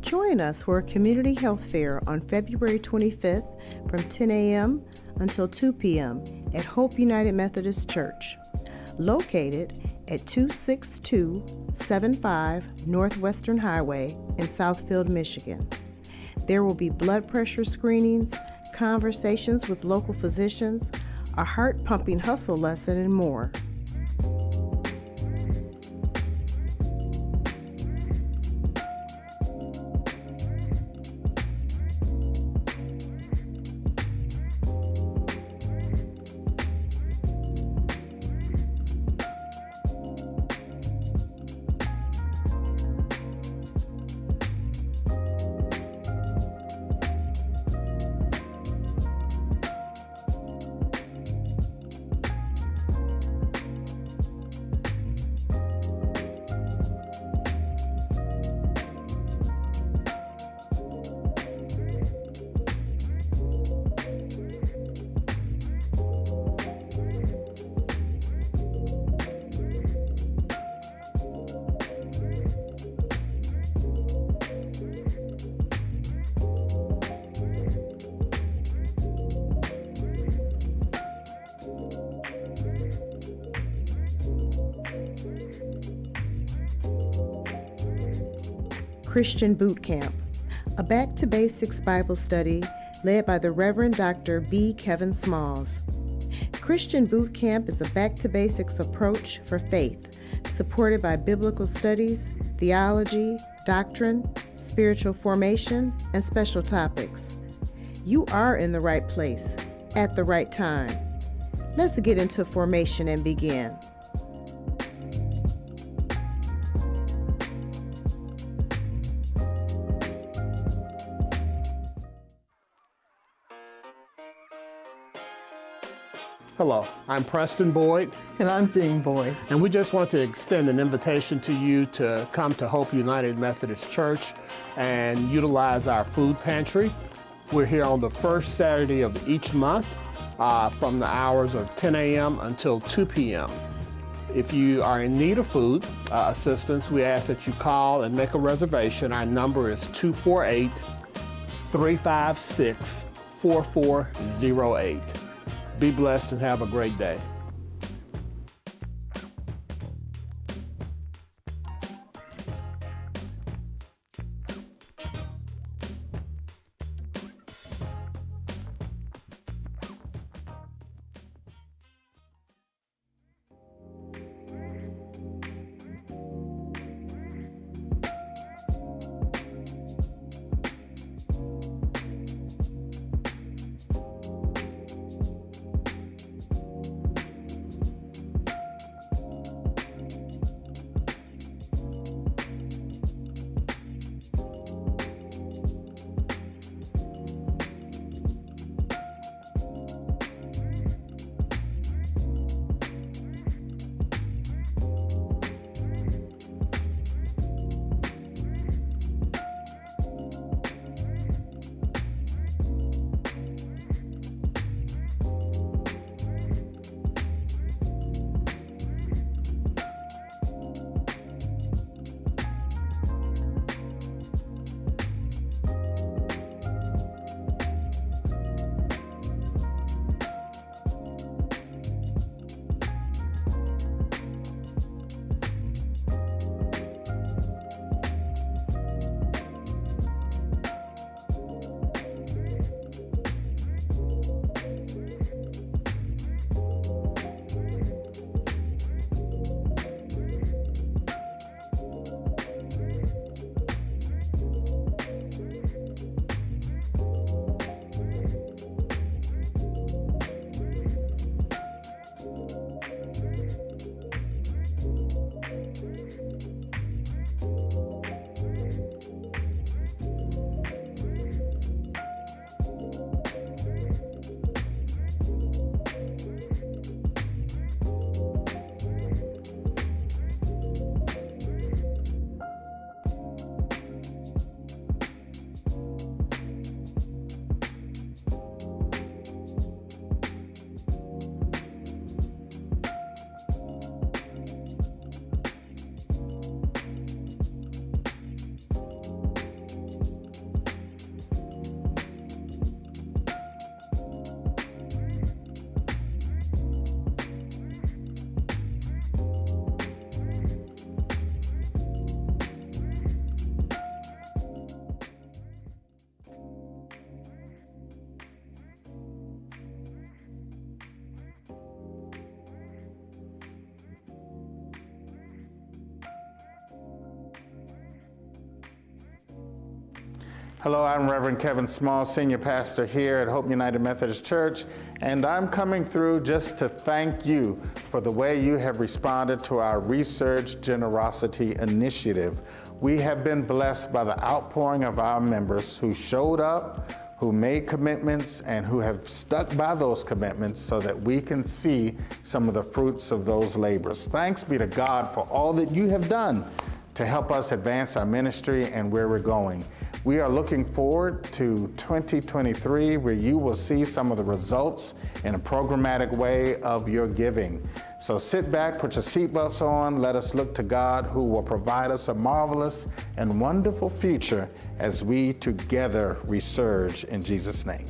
Join us for a community health fair on February 25th from 10 a.m. until 2 p.m. at Hope United Methodist Church, located at 26275 Northwestern Highway in Southfield, Michigan. There will be blood pressure screenings, conversations with local physicians, a heart-pumping hustle lesson, and more. Christian Bootcamp, a Back to Basics Bible study led by the Reverend Dr. B. Kevin Smalls. Christian Bootcamp is a back to basics approach for faith, supported by biblical studies, theology, doctrine, spiritual formation, and special topics. You are in the right place, at the right time. Let's get into formation and begin. Hello, I'm Preston Boyd. And I'm Jean Boyd. And we just want to extend an invitation to you to come to Hope United Methodist Church and utilize our food pantry. We're here on the first Saturday of each month from the hours of 10 a.m. until 2 p.m. If you are in need of food assistance, we ask that you call and make a reservation. Our number is 248-356-4408. Be blessed and have a great day. Hello, I'm Reverend Kevin Small, Senior Pastor here at Hope United Methodist Church, and I'm coming through just to thank you for the way you have responded to our Research Generosity Initiative. We have been blessed by the outpouring of our members who showed up, who made commitments, and who have stuck by those commitments so that we can see some of the fruits of those labors. Thanks be to God for all that you have done to help us advance our ministry and where we're going. We are looking forward to 2023, where you will see some of the results in a programmatic way of your giving. So sit back, put your seatbelts on, let us look to God, who will provide us a marvelous and wonderful future as we together resurge in Jesus' name.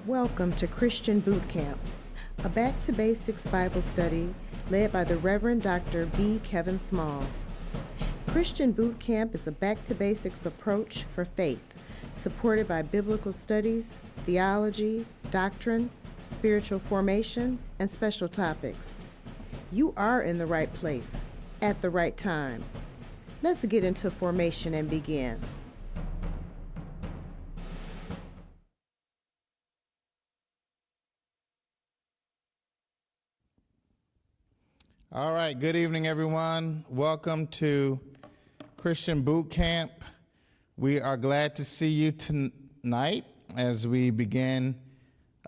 Welcome to Christian Bootcamp, a Back to Basics Bible study led by the Reverend Dr. B. Kevin Smalls. Christian Bootcamp is a back to basics approach for faith, supported by biblical studies, theology, doctrine, spiritual formation, and special topics. You are in the right place, at the right time. Let's get into formation and begin. All right, good evening, everyone. Welcome to Christian Boot Camp. We are glad to see you tonight as we begin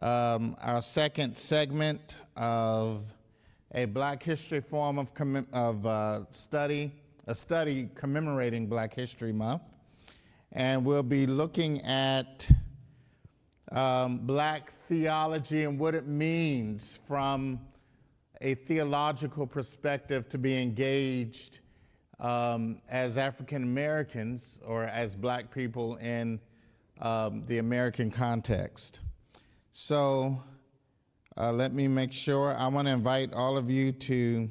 our second segment of a Black History form of study, a study commemorating Black History Month. And we'll be looking at Black theology and what it means from a theological perspective to be engaged as African Americans or as Black people in the American context. So let me make sure. I want to invite all of you to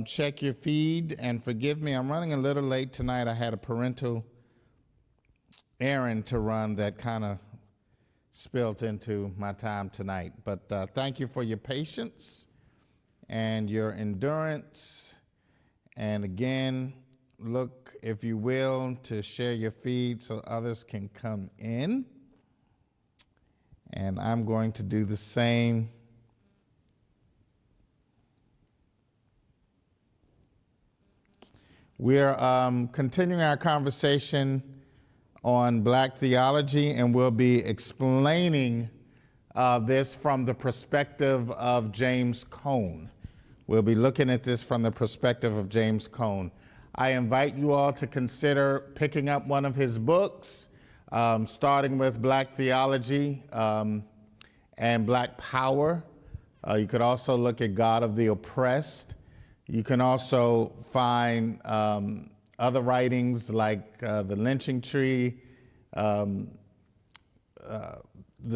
check your feed, and forgive me, I'm running a little late tonight. I had a parental errand to run that kind of spilt into my time tonight. But thank you for your patience and your endurance. And again, look, if you will, to share your feed so others can come in. And I'm going to do the same. We're continuing our conversation on Black theology, and we'll be explaining this from the perspective of James Cone. We'll be looking at this from the perspective of James Cone. I invite you all to consider picking up one of his books, starting with Black Theology and Black Power. You could also look at God of the Oppressed. You can also find other writings like The Lynching Tree, The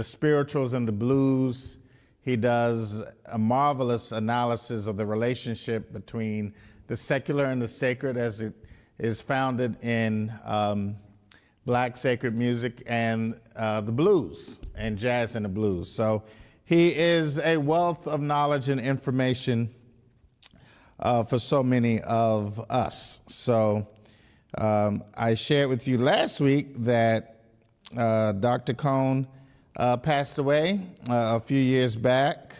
Spirituals and the Blues. He does a marvelous analysis of the relationship between the secular and the sacred as it is founded in Black sacred music and the blues and jazz and the blues. So he is a wealth of knowledge and information for so many of us. So I shared with you last week that Dr. Cone passed away a few years back,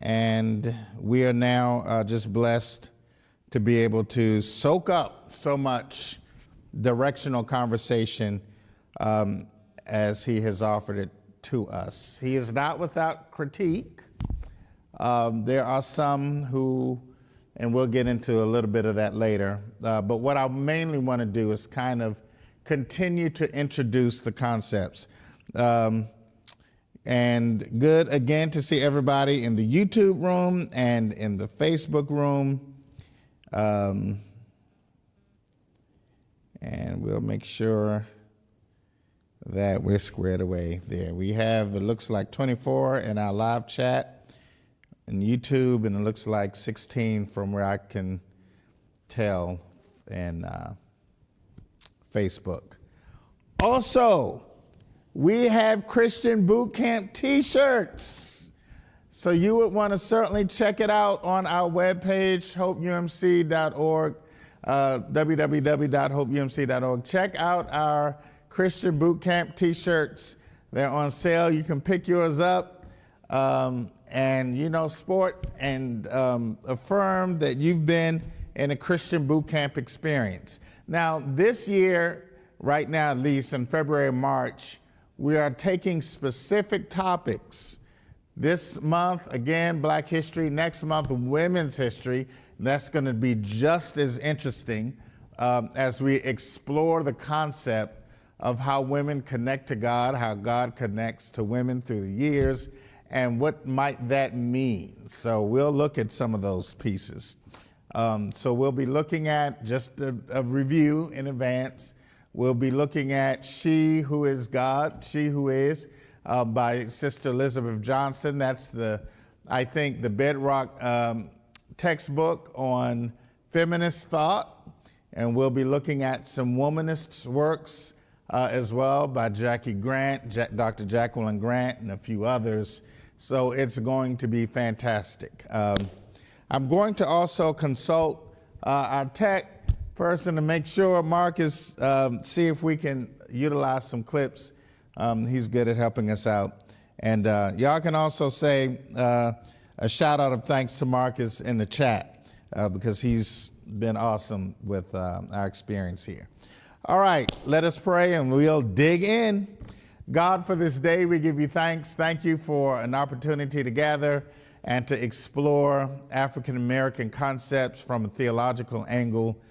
and we are now just blessed to be able to soak up so much directional conversation as he has offered it to us. He is not without critique. There are some who, and we'll get into a little bit of that later, but what I mainly want to do is kind of continue to introduce the concepts. And good again to see everybody in the YouTube room and in the Facebook room. And we'll make sure that we're squared away there. We have, it looks like 24 in our live chat in YouTube, and it looks like 16 from where I can tell in Facebook. Also, we have Christian Bootcamp t-shirts. So you would want to certainly check it out on our webpage, hopeumc.org, www.hopeumc.org. Check out our Christian Bootcamp t-shirts. They're on sale. You can pick yours up and, sport and affirm that you've been in a Christian Bootcamp experience. Now, this year, right now at least, in February, March, we are taking specific topics. This month, again, Black History. Next month, Women's History. That's going to be just as interesting as we explore the concept of how women connect to God, how God connects to women through the years, and what might that mean. So we'll look at some of those pieces. So we'll be looking at just a review in advance. We'll be looking at She Who Is God, She Who Is, by Sister Elizabeth Johnson. That's I think the bedrock textbook on feminist thought. And we'll be looking at some womanist works as well by Jackie Grant, Dr. Jacqueline Grant, and a few others. So it's going to be fantastic. I'm going to also consult our tech person to make sure, Marcus, see if we can utilize some clips. He's good at helping us out. And y'all can also say a shout out of thanks to Marcus in the chat because he's been awesome with our experience here. All right, let us pray and we'll dig in. God, for this day, we give you thanks. Thank you for an opportunity to gather and to explore African American concepts from a theological angle.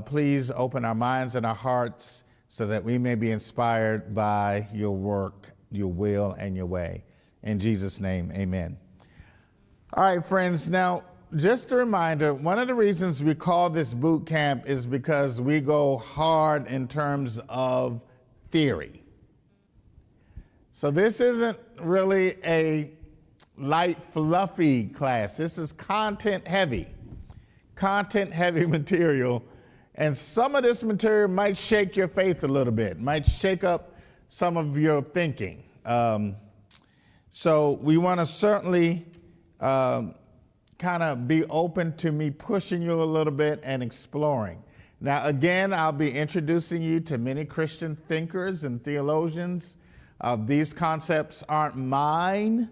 Please open our minds and our hearts so that we may be inspired by your work, your will, and your way. In Jesus' name, amen. All right, friends, now, just a reminder, one of the reasons we call this boot camp is because we go hard in terms of theory. So this isn't really a light, fluffy class. This is content-heavy material. And some of this material might shake your faith a little bit, might shake up some of your thinking. So we want to certainly kind of be open to me pushing you a little bit and exploring. Now, again, I'll be introducing you to many Christian thinkers and theologians. These concepts aren't mine.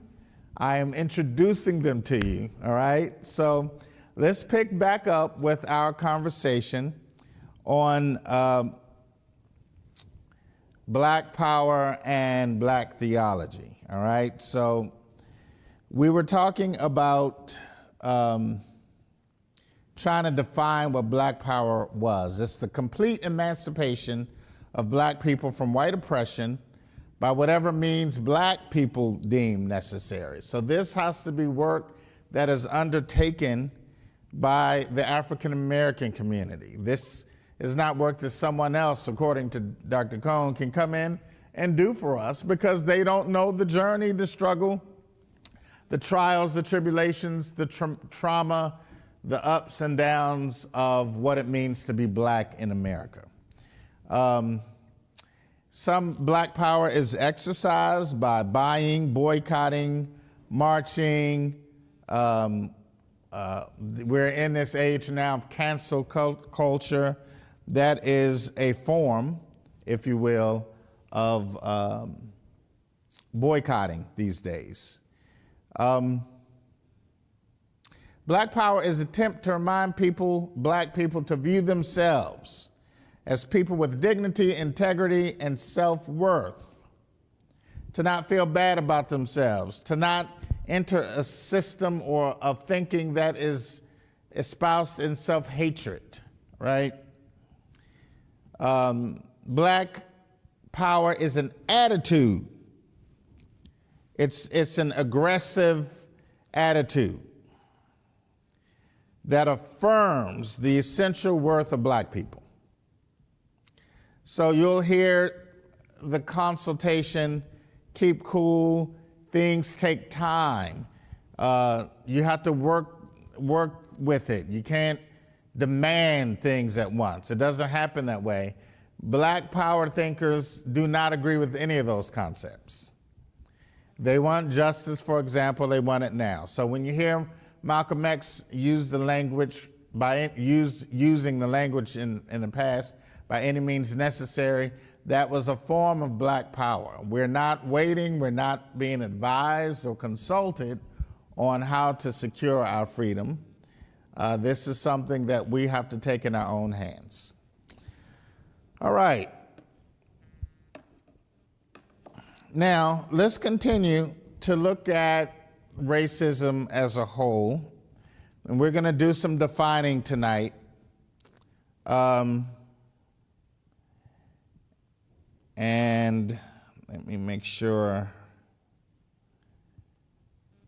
I am introducing them to you, all right? So let's pick back up with our conversation on Black power and Black theology, all right? So we were talking about trying to define what Black power was. It's the complete emancipation of Black people from white oppression by whatever means Black people deem necessary. So this has to be work that is undertaken by the African American community. This is not work that someone else, according to Dr. Cohn, can come in and do for us because they don't know the journey, the struggle, the trials, the tribulations, the trauma, the ups and downs of what it means to be Black in America. Some Black power is exercised by buying, boycotting, marching. We're in this age now of cancel culture. That is a form, if you will, of boycotting these days. Black power is an attempt to remind people, Black people, to view themselves as people with dignity, integrity, and self-worth, to not feel bad about themselves, to not enter a system of thinking that is espoused in self-hatred, right? Black power is an attitude It's an aggressive attitude that affirms the essential worth of black people. So you'll hear the consultation, keep cool, things take time. You have to work with it. You can't demand things at once. It doesn't happen that way. Black power thinkers do not agree with any of those concepts. They want justice, for example, they want it now. So when you hear Malcolm X use the language, using the language in the past, by any means necessary, that was a form of black power. We're not waiting, we're not being advised or consulted on how to secure our freedom. This is something that we have to take in our own hands. All right. Now, let's continue to look at racism as a whole. And we're going to do some defining tonight. And let me make sure.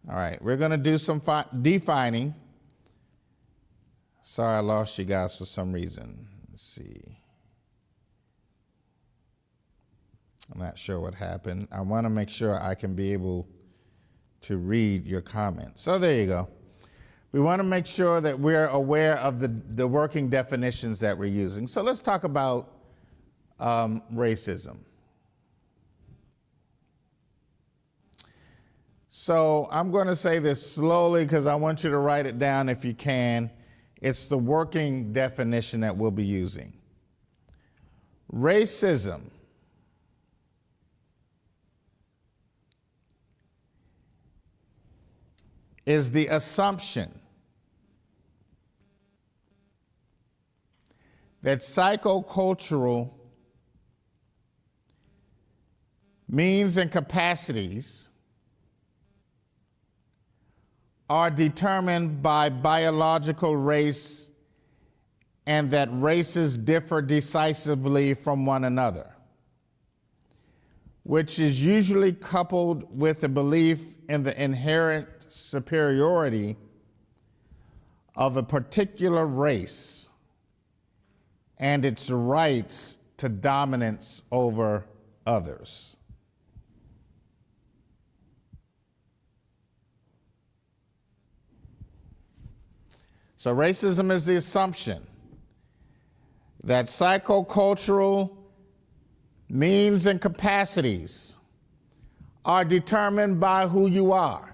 All right, we're going to do some defining. Sorry, I lost you guys for some reason. Let's see. I'm not sure what happened. I want to make sure I can be able to read your comments. So there you go. We want to make sure that we're aware of the working definitions that we're using. So let's talk about racism. So I'm going to say this slowly because I want you to write it down if you can. It's the working definition that we'll be using. Racism is the assumption that psychocultural means and capacities are determined by biological race and that races differ decisively from one another, which is usually coupled with a belief in the inherent superiority of a particular race and its rights to dominance over others. So racism is the assumption that psychocultural means and capacities are determined by who you are.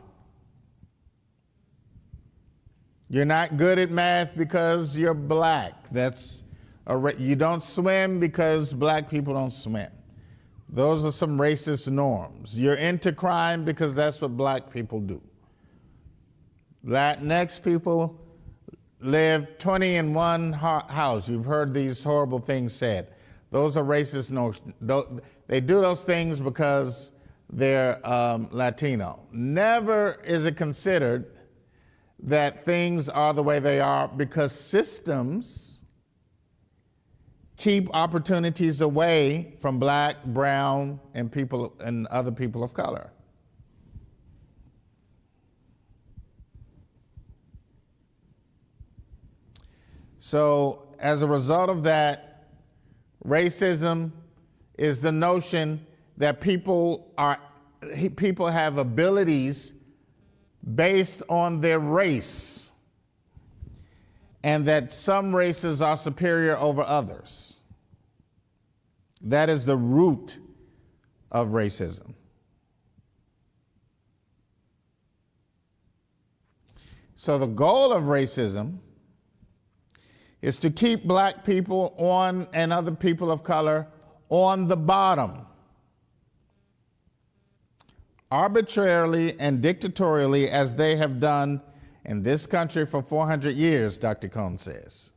You're not good at math because you're black. You don't swim because black people don't swim. Those are some racist norms. You're into crime because that's what black people do. Latinx people live 20 in one house. You've heard these horrible things said. Those are racist notions. They do those things because they're Latino. Never is it considered that things are the way they are because systems keep opportunities away from black, brown, and people and other people of color. So as a result of that, racism is the notion that people have abilities based on their race, and that some races are superior over others. That is the root of racism. So the goal of racism is to keep black people and other people of color on the bottom, arbitrarily and dictatorially, as they have done in this country for 400 years, Dr. Cohn says.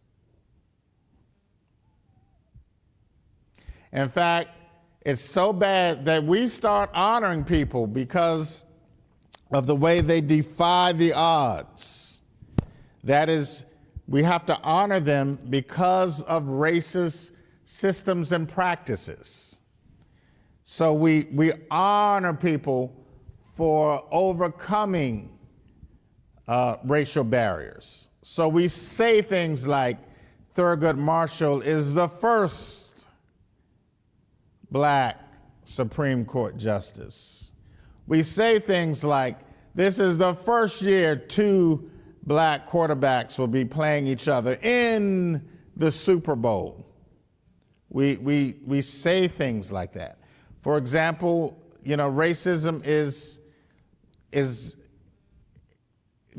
In fact, it's so bad that we start honoring people because of the way they defy the odds. That is, we have to honor them because of racist systems and practices. So we honor people for overcoming racial barriers. So we say things like Thurgood Marshall is the first black Supreme Court justice. We say things like this is the first year 2 black quarterbacks will be playing each other in the Super Bowl. We say things like that. For example, racism is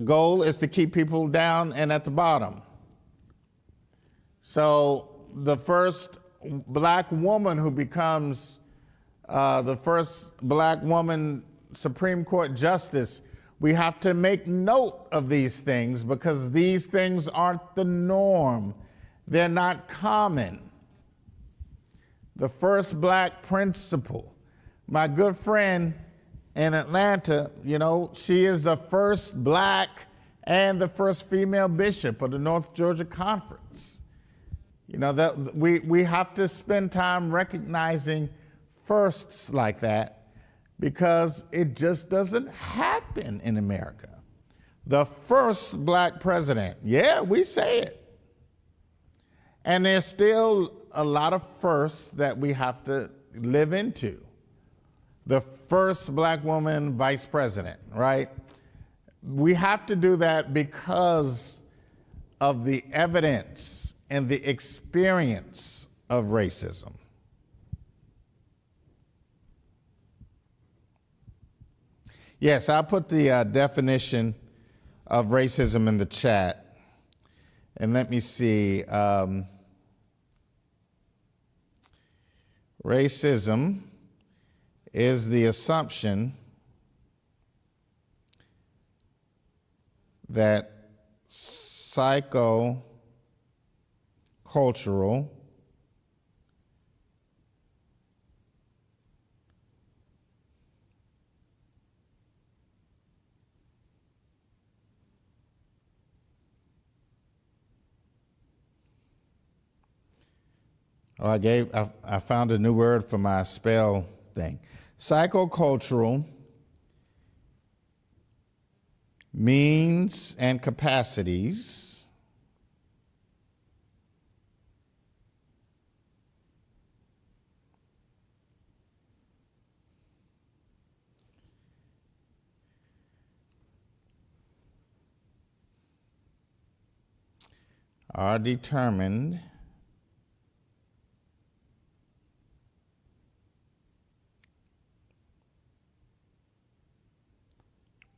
goal is to keep people down and at the bottom. So the first black woman who becomes the first black woman Supreme Court justice, we have to make note of these things because these things aren't the norm. They're not common. The first black principal, my good friend in Atlanta, she is the first black and the first female bishop of the North Georgia Conference. That we have to spend time recognizing firsts like that because it just doesn't happen in America. The first black president, yeah, we say it. And there's still a lot of firsts that we have to live into. The first black woman vice president, right? We have to do that because of the evidence and the experience of racism. Yes, I'll put the definition of racism in the chat. And let me see. Racism is the assumption that psychocultural I found a new word for my spell thing. Psychocultural means and capacities are determined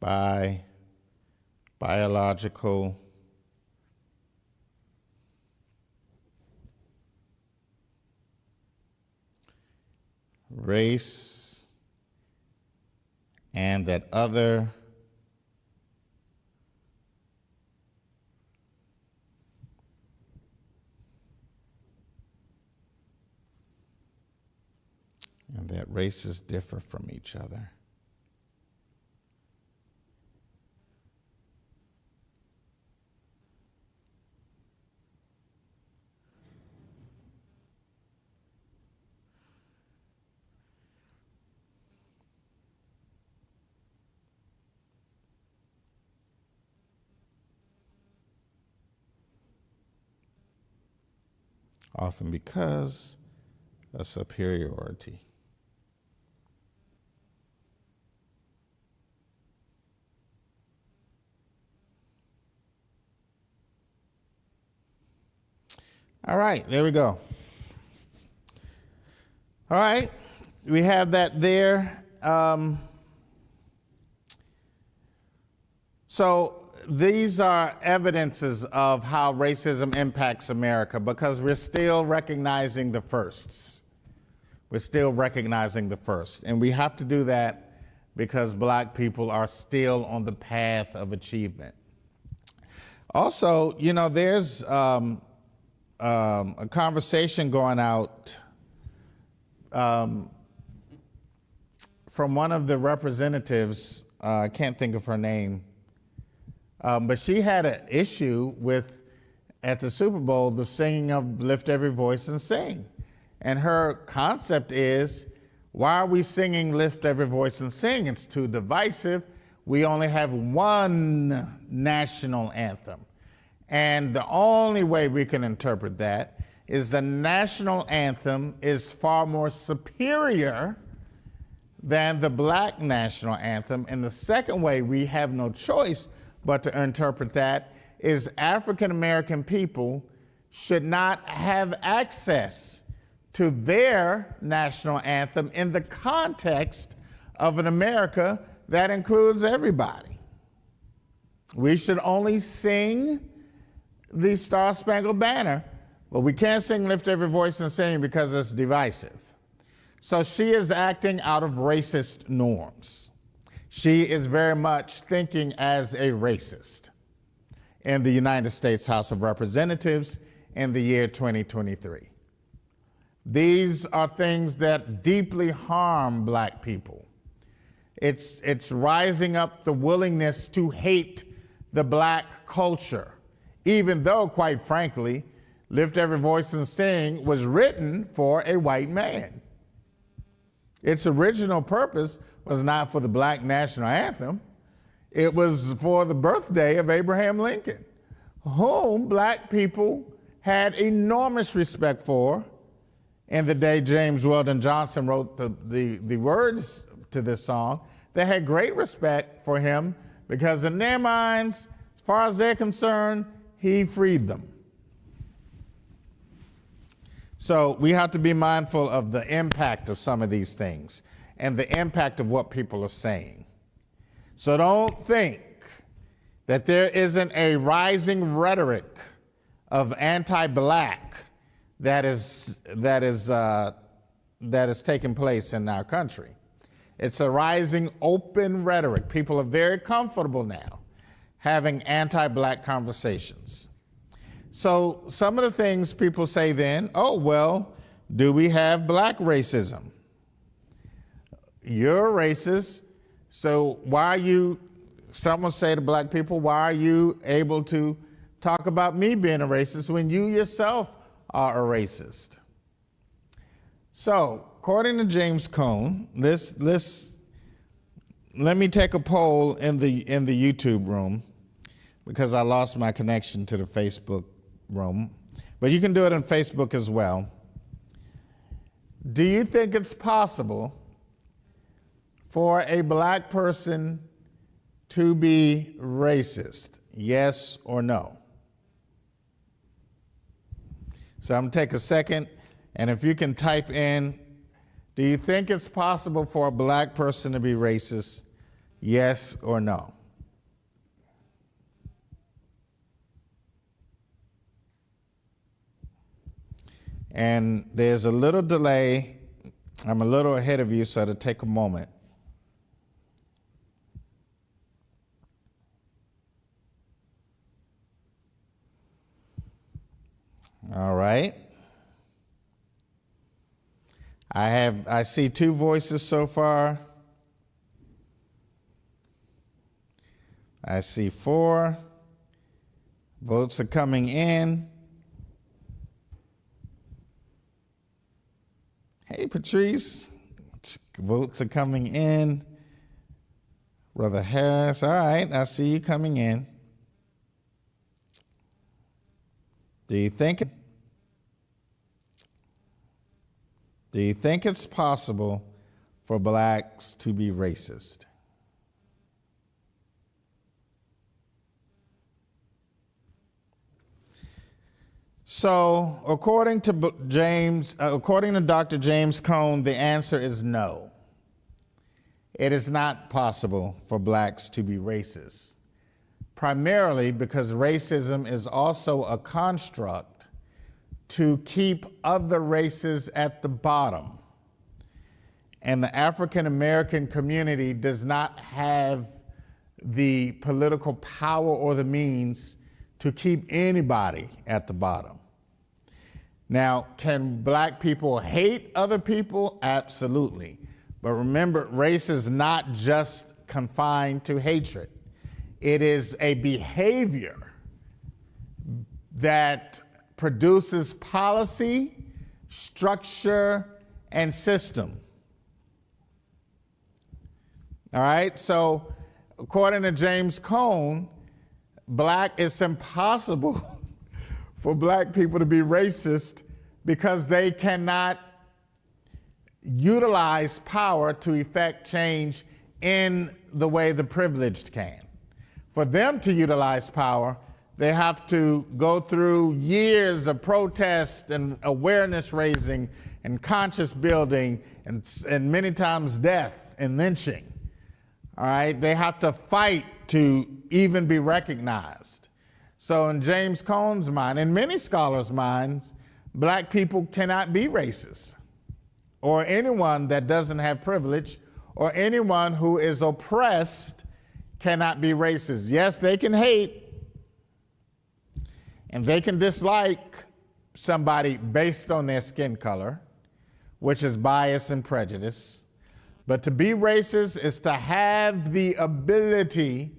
by biological race and that other and that races differ from each other. Often because of superiority. All right, there we go. All right, we have that there. So these are evidences of how racism impacts America because we're still recognizing the firsts. We're still recognizing the first. And we have to do that because black people are still on the path of achievement. Also, there's a conversation going out from one of the representatives, I can't think of her name, but she had an issue with, at the Super Bowl, the singing of Lift Every Voice and Sing. And her concept is, Why are we singing Lift Every Voice and Sing? It's too divisive. We only have one national anthem. And the only way we can interpret that is the national anthem is far more superior than the black national anthem. And the second way we have no choice but to interpret that is African American people should not have access to their national anthem in the context of an America that includes everybody. We should only sing the Star Spangled Banner, but we can't sing Lift Every Voice and Sing because it's divisive. So she is acting out of racist norms. She is very much thinking as a racist in the United States House of Representatives in the year 2023. These are things that deeply harm black people. It's rising up the willingness to hate the black culture, even though, quite frankly, Lift Every Voice and Sing was written for a white man. Its original purpose was not for the black national anthem. It was for the birthday of Abraham Lincoln, whom black people had enormous respect for. In the day James Weldon Johnson wrote the words to this song, they had great respect for him because in their minds, as far as they're concerned, he freed them. So we have to be mindful of the impact of some of these things and the impact of what people are saying. So don't think that there isn't a rising rhetoric of anti-black that is taking place in our country. It's a rising open rhetoric. People are very comfortable now having anti-black conversations. So some of the things people say then, oh, well, do we have black racism? You're racist, so why are you, someone say to black people, why are you able to talk about me being a racist when you yourself are a racist? So, according to James Cone, let me take a poll in the YouTube room because I lost my connection to the Facebook room, but you can do it on Facebook as well. Do you think it's possible for a black person to be racist? Yes or no? So I'm gonna take a second, and if you can type in, do you think it's possible for a black person to be racist? Yes or no? And there's a little delay. I'm a little ahead of you, so it'll take a moment. All right. I see 2 voices so far. I see 4. Votes are coming in. Hey, Patrice. Votes are coming in. Brother Harris. All right, I see you coming in. Do you think it's possible for blacks to be racist? So, according to Dr. James Cone, the answer is no. It is not possible for blacks to be racist, primarily because racism is also a construct to keep other races at the bottom. And the African American community does not have the political power or the means to keep anybody at the bottom. Now, can black people hate other people? Absolutely. But remember, race is not just confined to hatred. It is a behavior that produces policy, structure, and system. All right, so according to James Cone, it's impossible for black people to be racist because they cannot utilize power to effect change in the way the privileged can. For them to utilize power, they have to go through years of protest and awareness raising and conscious building and many times death and lynching. All right, they have to fight to even be recognized. So in James Cone's mind, and many scholars' minds, black people cannot be racist, or anyone that doesn't have privilege, or anyone who is oppressed cannot be racist. Yes, they can hate, and they can dislike somebody based on their skin color, which is bias and prejudice. But to be racist is to have the ability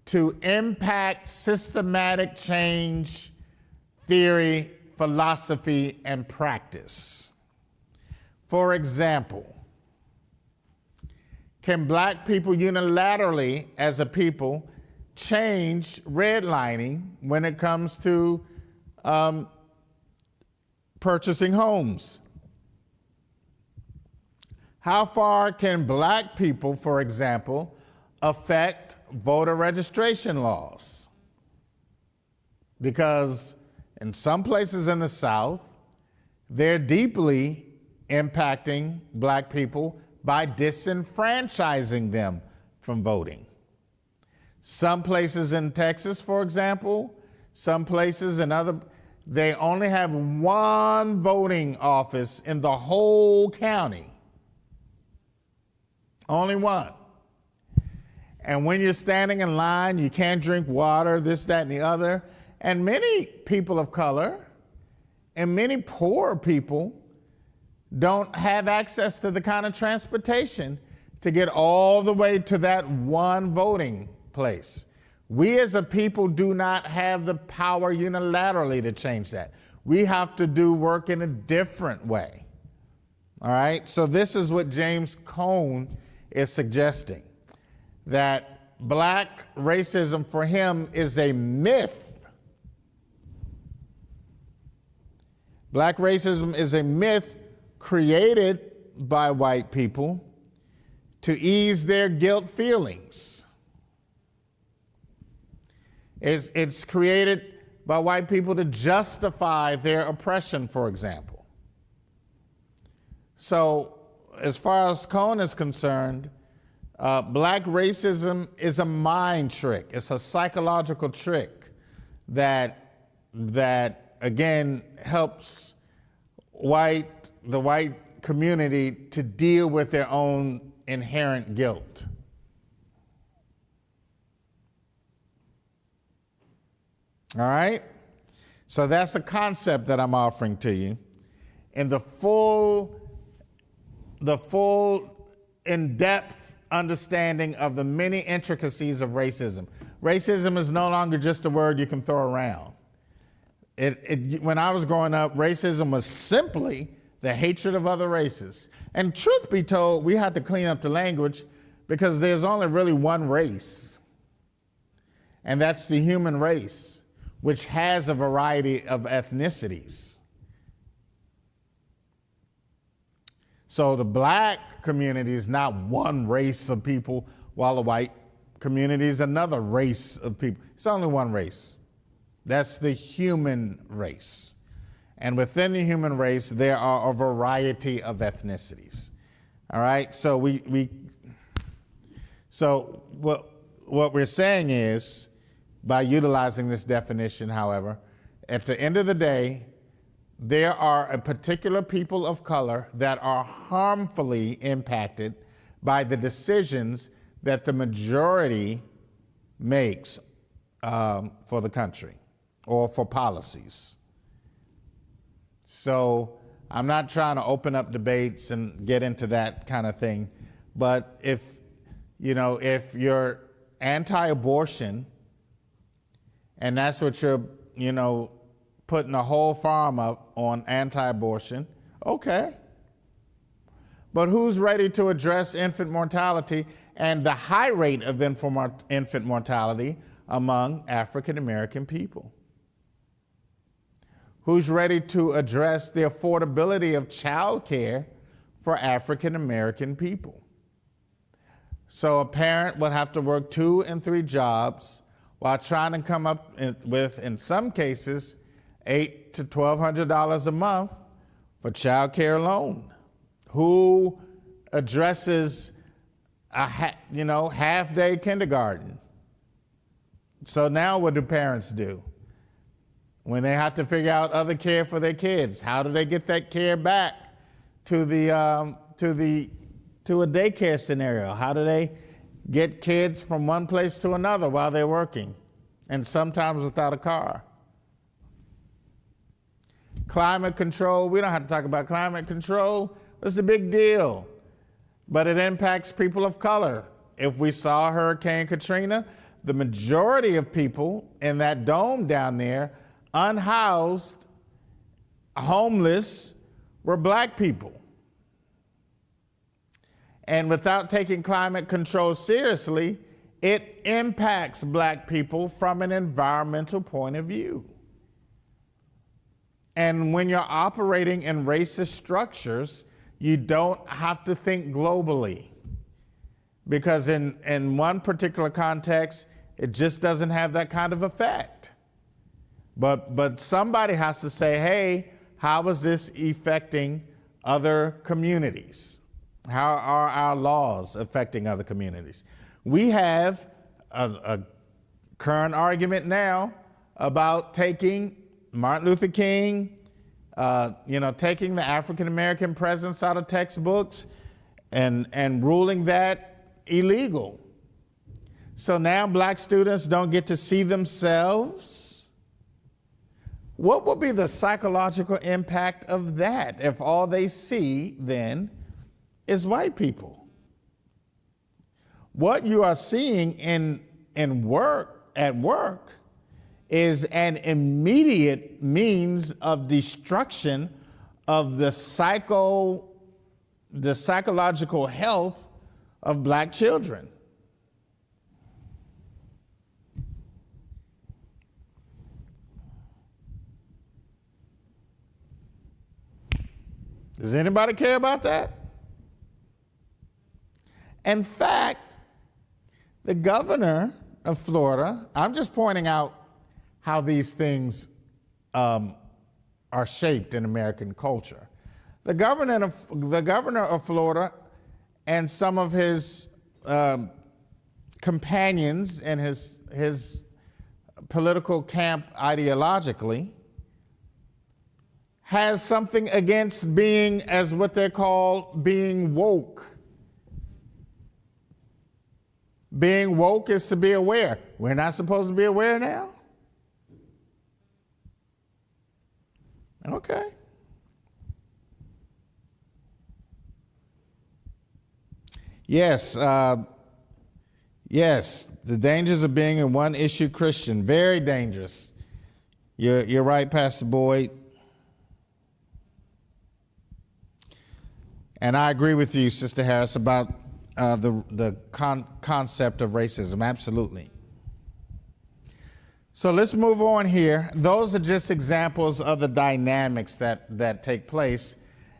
to impact systematic change, theory, philosophy, and practice. For example, can black people unilaterally, as a people, change redlining when it comes to purchasing homes? How far can black people, for example, affect voter registration laws? Because in some places in the South, they're deeply impacting black people by disenfranchising them from voting. Some places in Texas, for example, some places in other, they only have one voting office in the whole county. Only one. And when you're standing in line, you can't drink water, this, that, and the other. And many people of color and many poor people don't have access to the kind of transportation to get all the way to that one voting place. We as a people do not have the power unilaterally to change that. We have to do work in a different way. All right? So this is what James Cone is suggesting, that black racism for him is a myth. Black racism is a myth created by white people to ease their guilt feelings. It's created by white people to justify their oppression, for example. So, as far as Cone is concerned, black racism is a mind trick. It's a psychological trick that again helps the white community to deal with their own inherent guilt. All right? So that's a concept that I'm offering to you. And the full in-depth understanding of the many intricacies of racism. Racism is no longer just a word you can throw around. When I was growing up, racism was simply the hatred of other races. And truth be told, we had to clean up the language because there's only really one race, and that's the human race, which has a variety of ethnicities. So the black community is not one race of people, while the white community is another race of people. It's only one race. That's the human race. And within the human race, there are a variety of ethnicities. All right, so what we're saying is, by utilizing this definition, however, at the end of the day, there are a particular people of color that are harmfully impacted by the decisions that the majority makes for the country or for policies. So I'm not trying to open up debates and get into that kind of thing, but if you're anti-abortion and that's what you're, putting a whole farm up on anti-abortion, okay. But who's ready to address infant mortality and the high rate of infant mortality among African American people? Who's ready to address the affordability of child care for African American people? So a parent would have to work 2 and 3 jobs while trying to come up with, in some cases, $800 to $1,200 a month for child care alone. Who addresses a half-day kindergarten? So now what do parents do? When they have to figure out other care for their kids, how do they get that care back to a daycare scenario? How do they get kids from one place to another while they're working, and sometimes without a car? Climate control, we don't have to talk about climate control. It's the big deal, but it impacts people of color. If we saw Hurricane Katrina, the majority of people in that dome down there, unhoused, homeless, were black people. And without taking climate control seriously, it impacts black people from an environmental point of view. And when you're operating in racist structures, you don't have to think globally, because in one particular context, it just doesn't have that kind of effect. But somebody has to say, hey, how is this affecting other communities? How are our laws affecting other communities? We have a current argument now about taking Martin Luther King, taking the African American presence out of textbooks and ruling that illegal. So now black students don't get to see themselves. What will be the psychological impact of that if all they see then is white people? What you are seeing at work is an immediate means of destruction of the psychological health of black children. Does anybody care about that? In fact, the governor of Florida, I'm just pointing out how these things are shaped in American culture. The governor of Florida and some of his companions in his political camp ideologically has something against being, as what they call, being woke. Being woke is to be aware. We're not supposed to be aware now? Okay. Yes, the dangers of being a one-issue Christian, very dangerous. You're right, Pastor Boyd. And I agree with you, Sister Harris, about the concept of racism, absolutely. So let's move on here. Those are just examples of the dynamics that take place.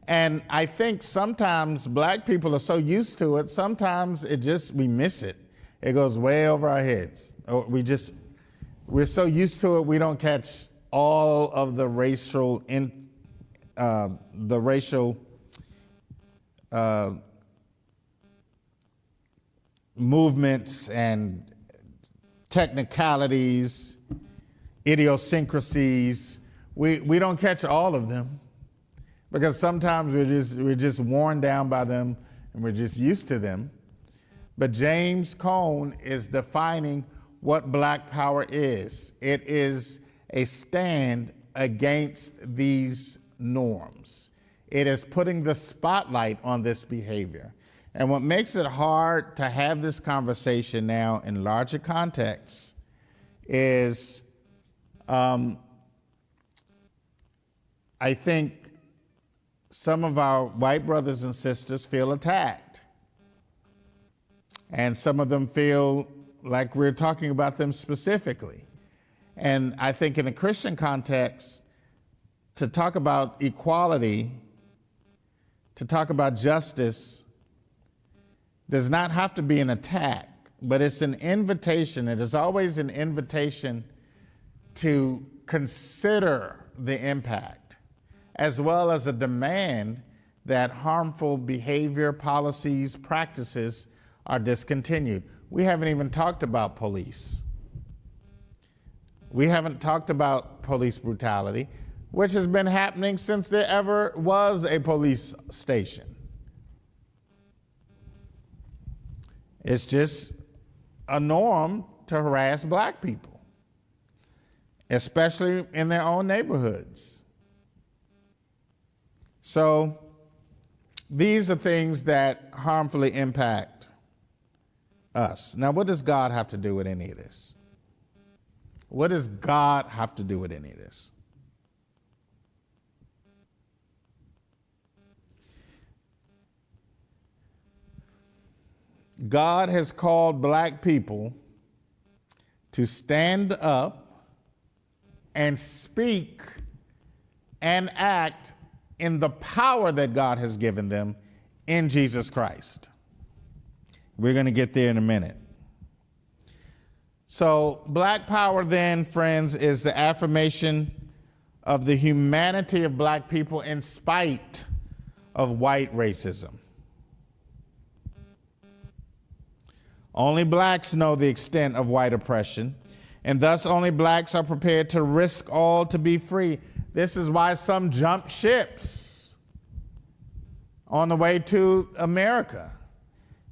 And I think sometimes black people are so used to it, sometimes we miss it. It goes way over our heads. Or we're so used to it, we don't catch all of the racial movements and technicalities, idiosyncrasies. We don't catch all of them because sometimes we're just worn down by them and we're just used to them. But James Cone is defining what Black power is. It is a stand against these norms. It is putting the spotlight on this behavior. And what makes it hard to have this conversation now in larger contexts is, I think, some of our white brothers and sisters feel attacked. And some of them feel like we're talking about them specifically. And I think in a Christian context, to talk about equality, to talk about justice, does not have to be an attack, but it's an invitation. It is always an invitation to consider the impact, as well as a demand that harmful behavior, policies, practices are discontinued. We haven't even talked about police. We haven't talked about police brutality, which has been happening since there ever was a police station. It's just a norm to harass black people, especially in their own neighborhoods. So these are things that harmfully impact us. Now, what does God have to do with any of this? What does God have to do with any of this? God has called black people to stand up and speak and act in the power that God has given them in Jesus Christ. We're going to get there in a minute. So, black power then, friends, is the affirmation of the humanity of black people in spite of white racism. Only blacks know the extent of white oppression, and thus only blacks are prepared to risk all to be free. This is why some jump ships on the way to America.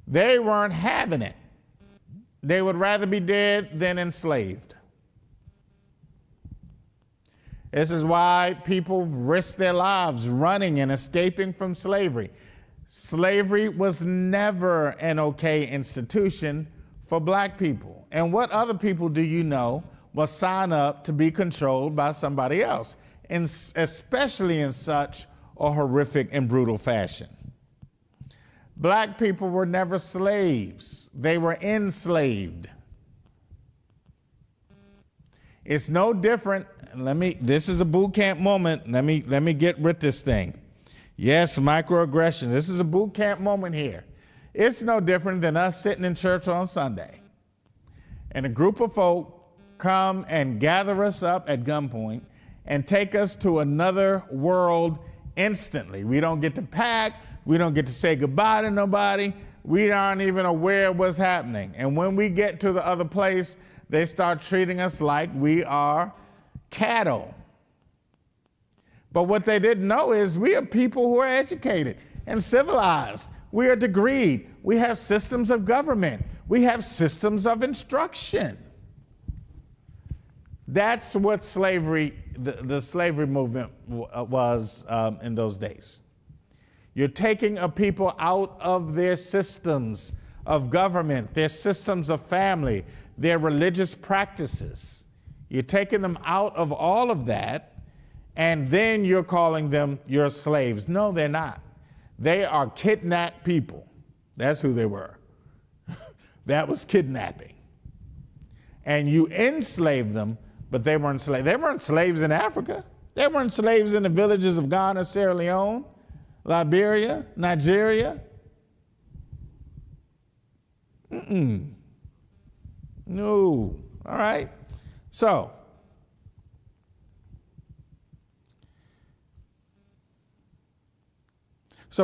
They weren't having it. They would rather be dead than enslaved. This is why people risk their lives running and escaping from slavery. Slavery was never an okay institution for black people. And what other people do you know will sign up to be controlled by somebody else, and especially in such a horrific and brutal fashion? Black people were never slaves. They were enslaved. It's no different. This is a boot camp moment. Let me get with this thing. Yes, microaggression. This is a boot camp moment here. It's no different than us sitting in church on Sunday, and a group of folk come and gather us up at gunpoint and take us to another world instantly. We don't get to pack. We don't get to say goodbye to nobody. We aren't even aware of what's happening. And when we get to the other place, they start treating us like we are cattle. But what they didn't know is we are people who are educated and civilized. We are degreed. We have systems of government. We have systems of instruction. That's what slavery, the slavery movement was in those days. You're taking a people out of their systems of government, their systems of family, their religious practices. You're taking them out of all of that, and then you're calling them your slaves. No, they're not. They are kidnapped people. That's who they were. That was kidnapping. And you enslaved them, but they weren't slaves. They weren't slaves in Africa. They weren't slaves in the villages of Ghana, Sierra Leone, Liberia, Nigeria. No. All right. So,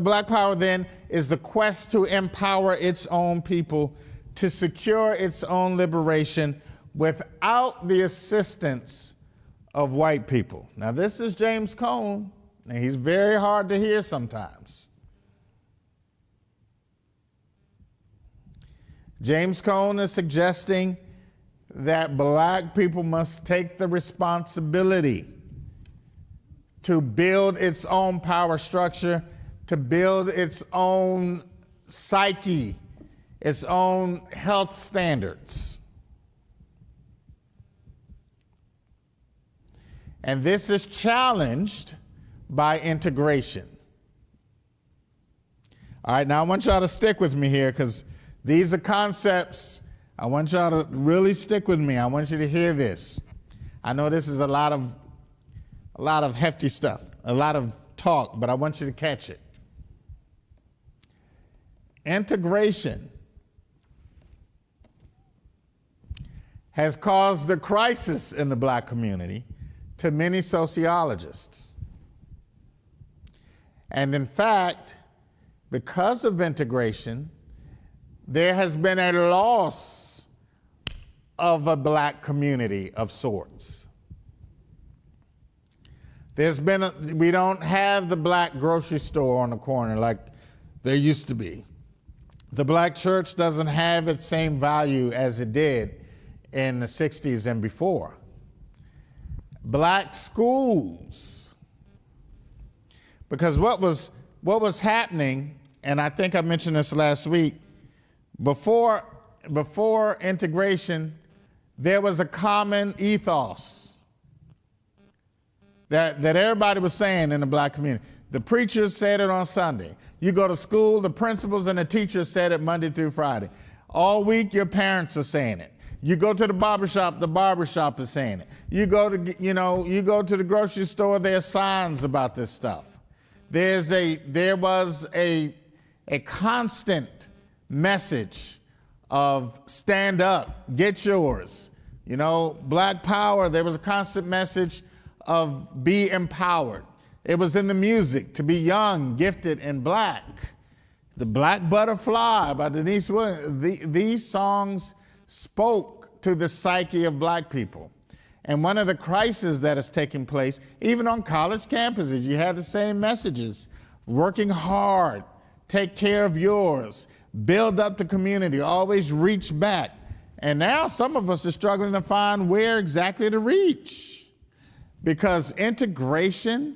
black power then is the quest to empower its own people to secure its own liberation without the assistance of white people. Now, this is James Cone, and he's very hard to hear sometimes. James Cone is suggesting that black people must take the responsibility to build its own power structure, to build its own psyche, its own health standards. And this is challenged by integration. All right, now I want y'all to stick with me here because these are concepts. I want y'all to really stick with me. I want you to hear this. I know this is a lot of hefty stuff, a lot of talk, but I want you to catch it. Integration has caused a crisis in the black community to many sociologists. And in fact, because of integration, there has been a loss of a black community of sorts. We don't have the black grocery store on the corner like there used to be. The black church doesn't have its same value as it did in the 60s and before. Black schools, because what was happening, and I think I mentioned this last week, before integration, there was a common ethos that everybody was saying in the black community. The preachers said it on Sunday. You go to school, the principals and the teachers said it Monday through Friday. All week, your parents are saying it. You go to the barbershop is saying it. You go to the grocery store, there are signs about this stuff. There was a constant message of stand up, get yours. Black power, there was a constant message of be empowered. It was in the music, to be young, gifted, and black. The Black Butterfly by Denise Williams. These songs spoke to the psyche of black people. And one of the crises that is taking place, even on college campuses, you have the same messages. Working hard, take care of yours, build up the community, always reach back. And now some of us are struggling to find where exactly to reach, because integration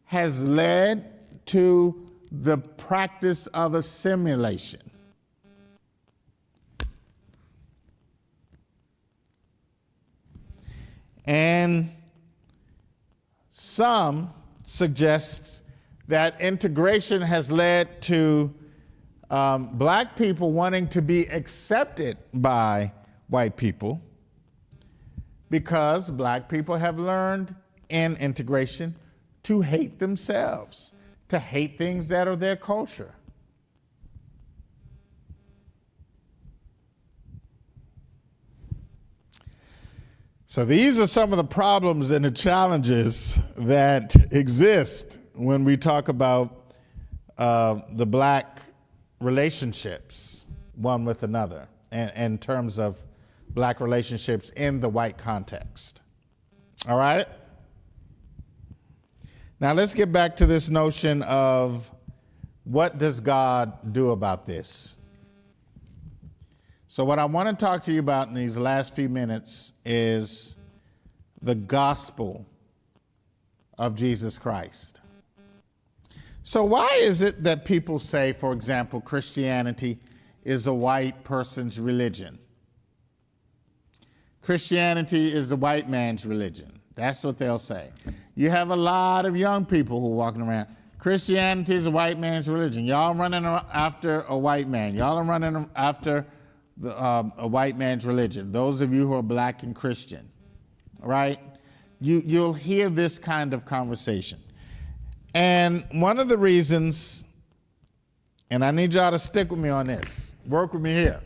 has led to the practice of assimilation. And some suggest that integration has led to black people wanting to be accepted by white people, because black people have learned in integration to hate themselves, to hate things that are their culture. So these are some of the problems and the challenges that exist when we talk about the black relationships one with another, and in terms of black relationships in the white context. All right? Now let's get back to this notion of what does God do about this? So what I want to talk to you about in these last few minutes is the gospel of Jesus Christ. So why is it that people say, for example, Christianity is a white person's religion? Christianity is a white man's religion. That's what they'll say. You have a lot of young people who are walking around. Christianity is a white man's religion. Y'all running after a white man. Y'all are running after a white man's religion. Those of you who are black and Christian, right? You'll hear this kind of conversation. And one of the reasons, and I need y'all to stick with me on this, work with me here.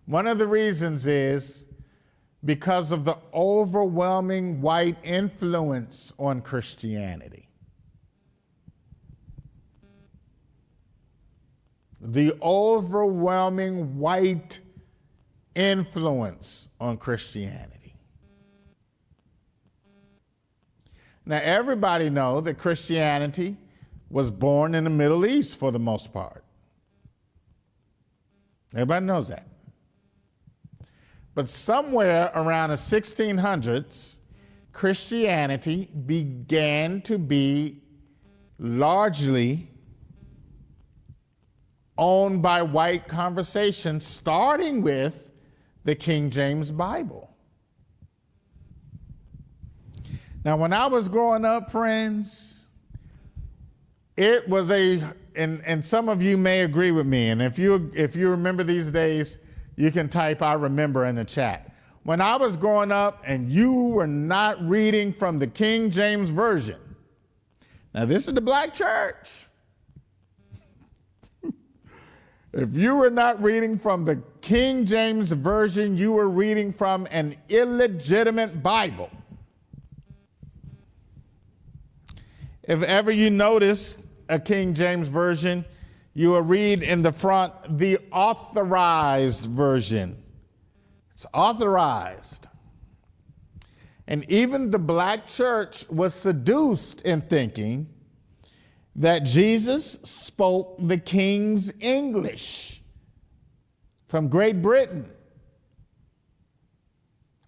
One of the reasons is because of the overwhelming white influence on Christianity. The overwhelming white influence on Christianity. Now, everybody knows that Christianity was born in the Middle East for the most part. Everybody knows that. But somewhere around the 1600s, Christianity began to be largely owned by white conversation, starting with the King James Bible. Now, when I was growing up, friends, It was and some of you may agree with me, and if you remember these days, you can type "I remember" in the chat. When I was growing up and you were not reading from the King James Version, now this is the black church. If you were not reading from the King James Version, you were reading from an illegitimate Bible. If ever you notice a King James Version, you will read in the front the authorized version. It's authorized. And even the black church was seduced in thinking that Jesus spoke the King's English from Great Britain.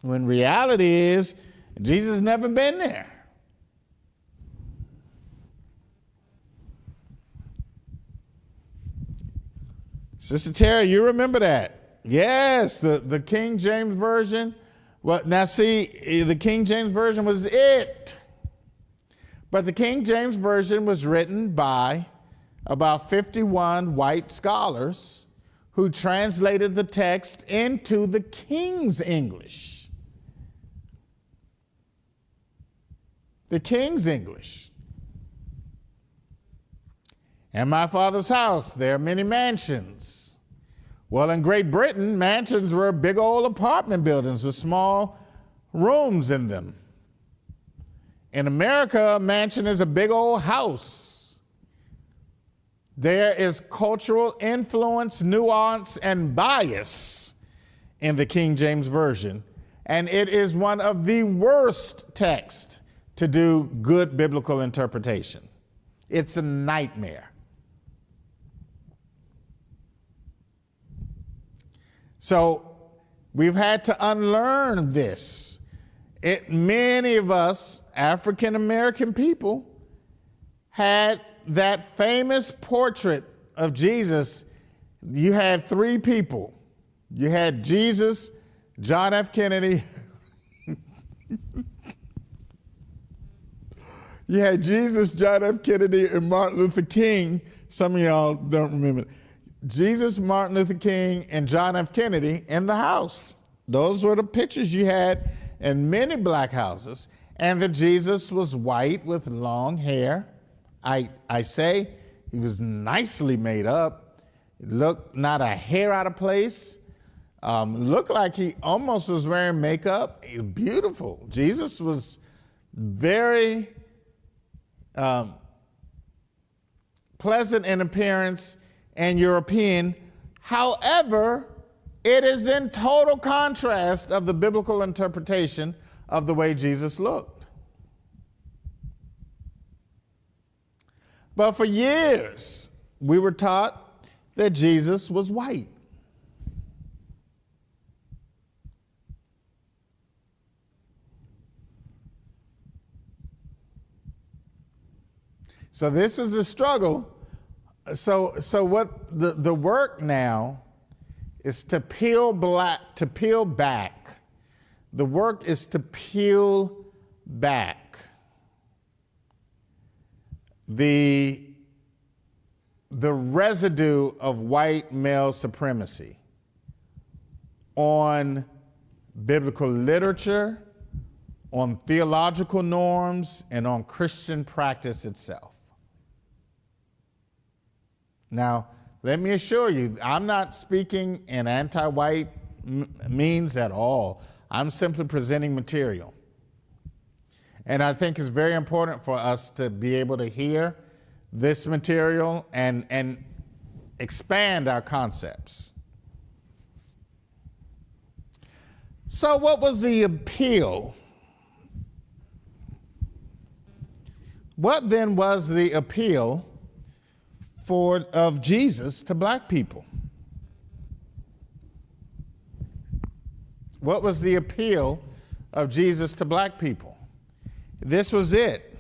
When reality is, Jesus never been there. Sister Terry, you remember that? Yes, the King James Version. Well, now see, the King James Version was it. But the King James Version was written by about 51 white scholars who translated the text into the King's English. The King's English. In my Father's house, there are many mansions. Well, in Great Britain, mansions were big old apartment buildings with small rooms in them. In America, a mansion is a big old house. There is cultural influence, nuance, and bias in the King James Version, and it is one of the worst texts to do good biblical interpretation. It's a nightmare. So we've had to unlearn this. Many of us, African American people, had that famous portrait of Jesus. You had three people. You had Jesus, John F. Kennedy. You had Jesus, John F. Kennedy, and Martin Luther King. Some of y'all don't remember. Jesus, Martin Luther King, and John F. Kennedy in the house. Those were the pictures you had in many black houses. And the Jesus was white with long hair. I say he was nicely made up. Looked not a hair out of place. Looked like he almost was wearing makeup. He was beautiful. Jesus was very pleasant in appearance and European. However, it is in total contrast of the biblical interpretation of the way Jesus looked. But for years, we were taught that Jesus was white. So this is the struggle. So what the work now is to peel back. The work is to peel back the residue of white male supremacy on biblical literature, on theological norms, and on Christian practice itself. Now, let me assure you, I'm not speaking in anti-white means at all. I'm simply presenting material. And I think it's very important for us to be able to hear this material and expand our concepts. So what was the appeal? What then was the appeal of Jesus to black people? What was the appeal of Jesus to black people? This was it.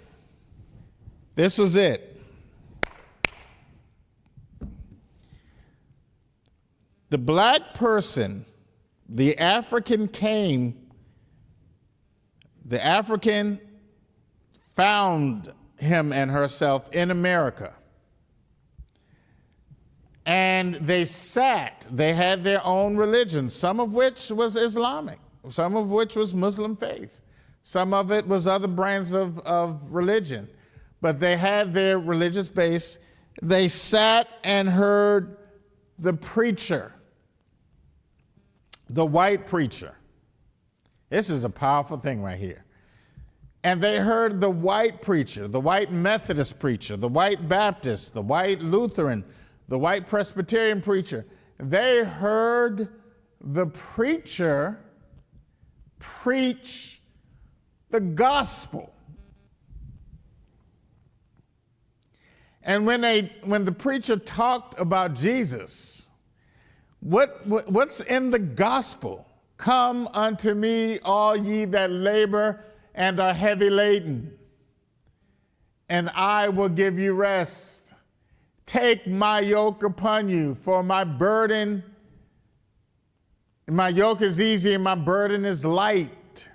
This was it. The black person, the African found him and herself in America. And they sat. They had their own religion, some of which was Islamic, some of which was Muslim faith. Some of it was other brands of religion. But they had their religious base. They sat and heard the preacher, the white preacher. This is a powerful thing right here. And they heard the white preacher, the white Methodist preacher, the white Baptist, the white Lutheran, the white Presbyterian preacher. They heard the preacher preach the gospel. And when the preacher talked about Jesus, what's in the gospel? Come unto me, all ye that labor and are heavy laden, and I will give you rest. Take my yoke upon you, for my yoke is easy and my burden is light.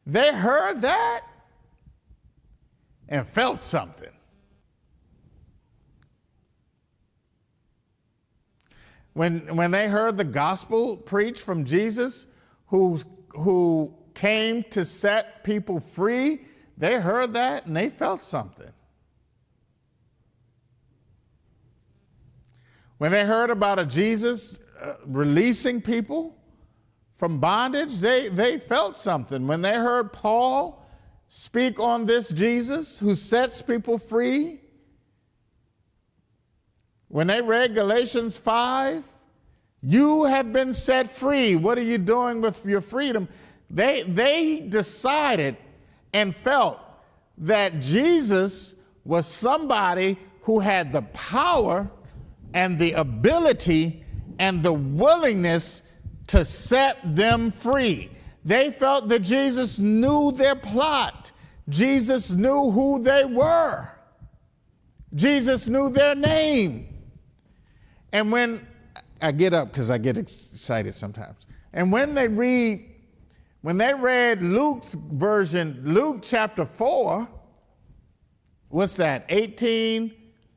They heard that and felt something. When they heard the gospel preached from Jesus, who came to set people free, they heard that and they felt something. When they heard about a Jesus releasing people from bondage, they felt something. When they heard Paul speak on this Jesus who sets people free, when they read Galatians 5, you have been set free. What are you doing with your freedom? They decided and felt that Jesus was somebody who had the power and the ability and the willingness to set them free. They felt that Jesus knew their plot. Jesus knew who they were. Jesus knew their name. And when I get up because I get excited sometimes. And when they read Luke's version, Luke chapter 4, what's that, 18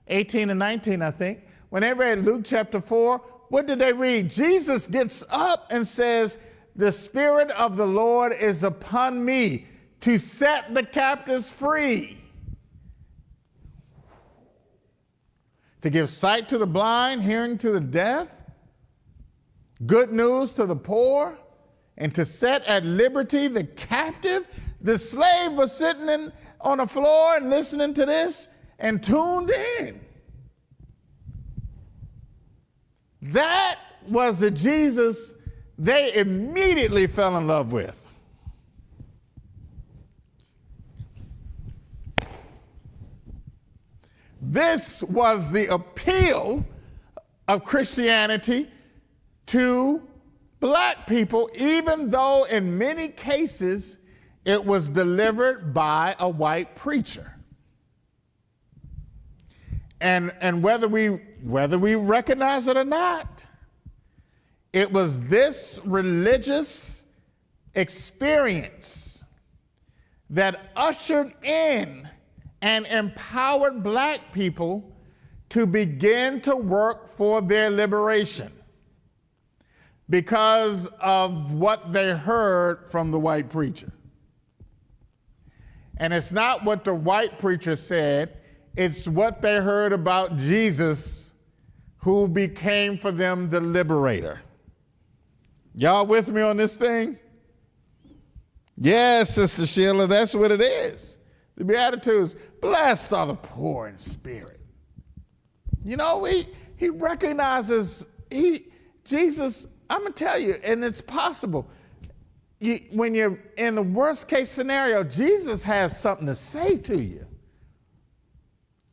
and 19, I think. When they read Luke chapter 4, what did they read? Jesus gets up and says, the Spirit of the Lord is upon me to set the captives free, to give sight to the blind, hearing to the deaf, good news to the poor, and to set at liberty the captive. The slave was sitting on the floor and listening to this and tuned in. That was the Jesus they immediately fell in love with. This was the appeal of Christianity to black people, even though in many cases it was delivered by a white preacher. And whether we recognize it or not, it was this religious experience that ushered in and empowered black people to begin to work for their liberation because of what they heard from the white preacher. And it's not what the white preacher said, it's what they heard about Jesus, who became for them the liberator. Y'all with me on this thing? Yes, Sister Sheila, that's what it is. The Beatitudes, blessed are the poor in spirit. You know, he recognizes, Jesus, I'm going to tell you, and it's possible. When you're in the worst case scenario, Jesus has something to say to you.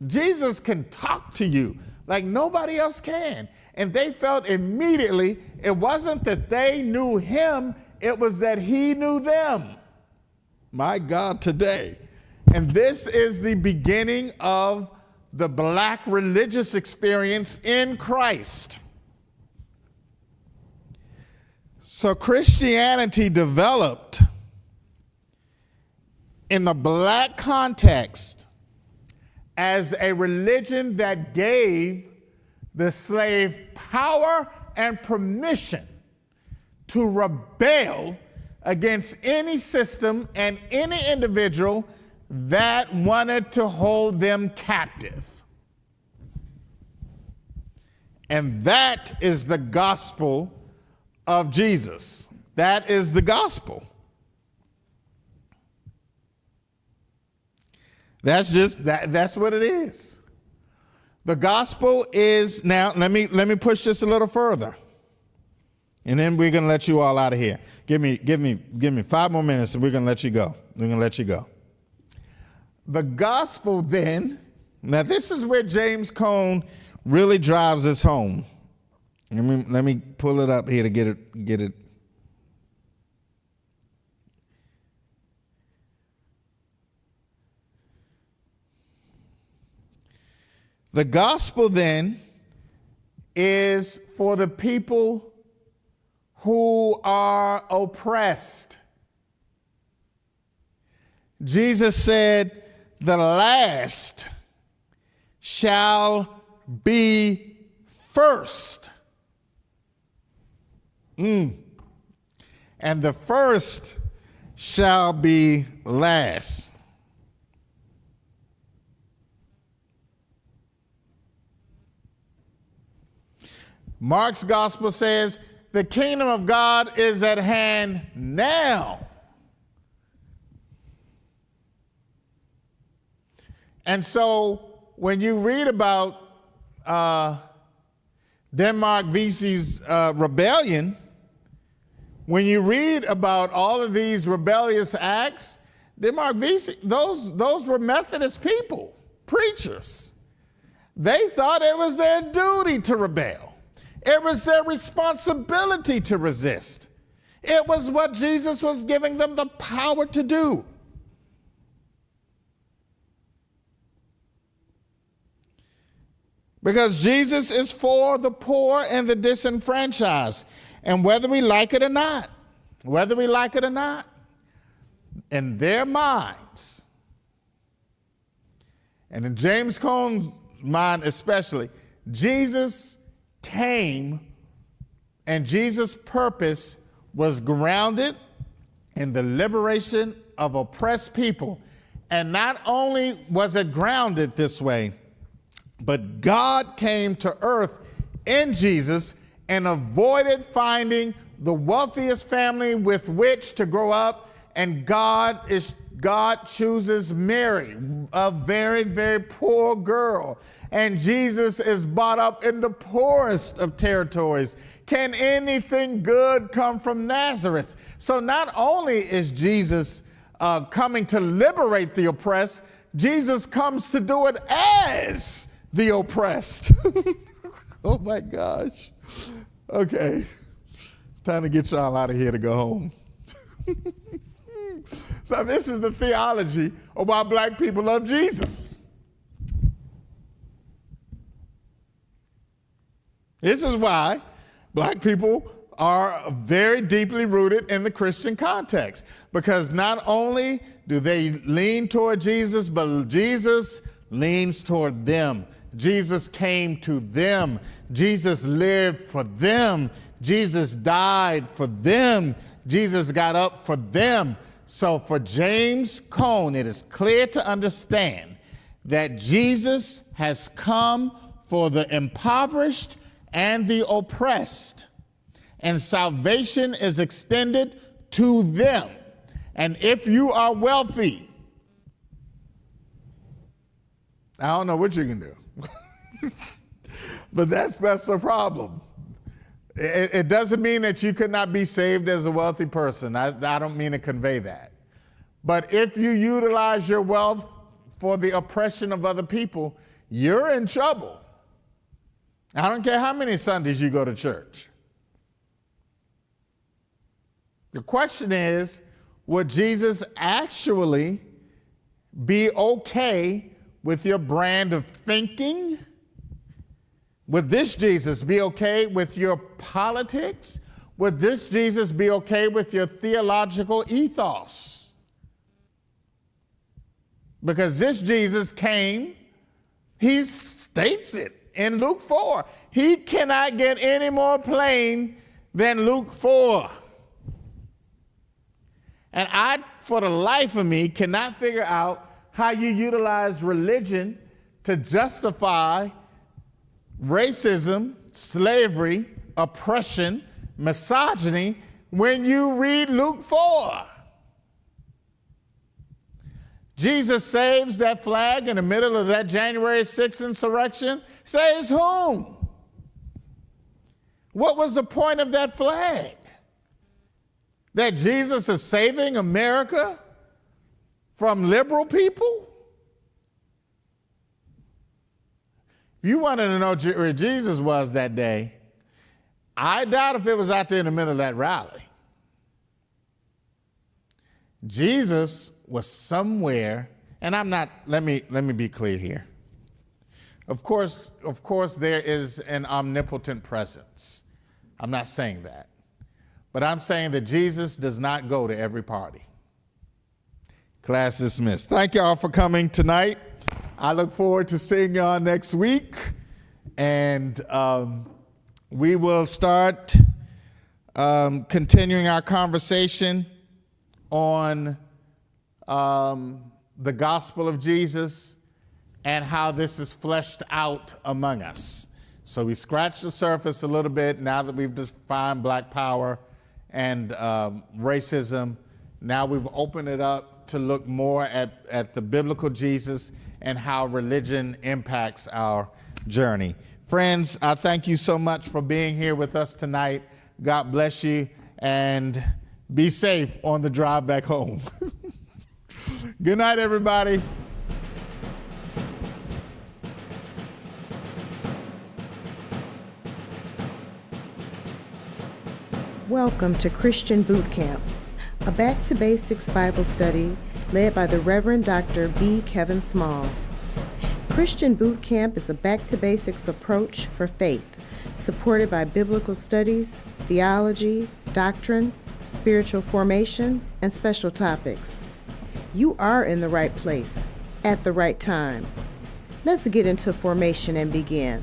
Jesus can talk to you like nobody else can. And they felt immediately it wasn't that they knew him, it was that he knew them. My God, today. And this is the beginning of the black religious experience in Christ. So Christianity developed in the black context as a religion that gave the slave power and permission to rebel against any system and any individual that wanted to hold them captive. And that is the gospel of Jesus. That is the gospel. That's what it is. The gospel is, now let me push this a little further. And then we're going to let you all out of here. Give me 5 more minutes and we're going to let you go. We're going to let you go. The gospel then, now this is where James Cone really drives us home. Let me pull it up here to get it. The gospel then is for the people who are oppressed. Jesus said, "The last shall be first." And the first shall be last. Mark's gospel says, the kingdom of God is at hand now. And so when you read about Denmark Vesey's rebellion, when you read about all of these rebellious acts, Denmark Vesey, those were Methodist people, preachers. They thought it was their duty to rebel. It was their responsibility to resist. It was what Jesus was giving them the power to do. Because Jesus is for the poor and the disenfranchised. And whether we like it or not, in their minds, and in James Cone's mind especially, Jesus came and Jesus' purpose was grounded in the liberation of oppressed people. And not only was it grounded this way, but God came to earth in Jesus and avoided finding the wealthiest family with which to grow up. And God chooses Mary, a very, very poor girl. And Jesus is brought up in the poorest of territories. Can anything good come from Nazareth? So not only is Jesus coming to liberate the oppressed, Jesus comes to do it as the oppressed. Oh my gosh. Okay. It's time to get y'all out of here to go home. So this is the theology of why black people love Jesus. This is why black people are very deeply rooted in the Christian context, because not only do they lean toward Jesus, but Jesus leans toward them. Jesus came to them. Jesus lived for them. Jesus died for them. Jesus got up for them. So for James Cone, it is clear to understand that Jesus has come for the impoverished and the oppressed, and salvation is extended to them. And if you are wealthy, I don't know what you can do. But that's the problem. It doesn't mean that you could not be saved as a wealthy person. I don't mean to convey that. But if you utilize your wealth for the oppression of other people, you're in trouble. I don't care how many Sundays you go to church. The question is, would Jesus actually be okay with your brand of thinking? Would this Jesus be okay with your politics? Would this Jesus be okay with your theological ethos? Because this Jesus came, he states it. in Luke 4. He cannot get any more plain than Luke 4. And I, for the life of me, cannot figure out how you utilize religion to justify racism, slavery, oppression, misogyny when you read Luke 4. Jesus saves that flag in the middle of that January 6th insurrection. Saves whom? What was the point of that flag? That Jesus is saving America from liberal people? If you wanted to know where Jesus was that day, I doubt if it was out there in the middle of that rally. Jesus was somewhere, and let me be clear here. Of course, there is an omnipotent presence. I'm not saying that. But I'm saying that Jesus does not go to every party. Class dismissed. Thank y'all for coming tonight. I look forward to seeing y'all next week. And we will start continuing our conversation on the gospel of Jesus and how this is fleshed out among us. So we scratched the surface a little bit now that we've defined Black power and racism. Now we've opened it up to look more at the biblical Jesus and how religion impacts our journey. Friends, I thank you so much for being here with us tonight. God bless you, and be safe on the drive back home. Good night, everybody. Welcome to Christian Bootcamp, a Back to Basics Bible study led by the Reverend Dr. B. Kevin Smalls. Christian Bootcamp is a back to basics approach for faith, supported by biblical studies, theology, doctrine, spiritual formation, and special topics. You are in the right place, at the right time. Let's get into formation and begin.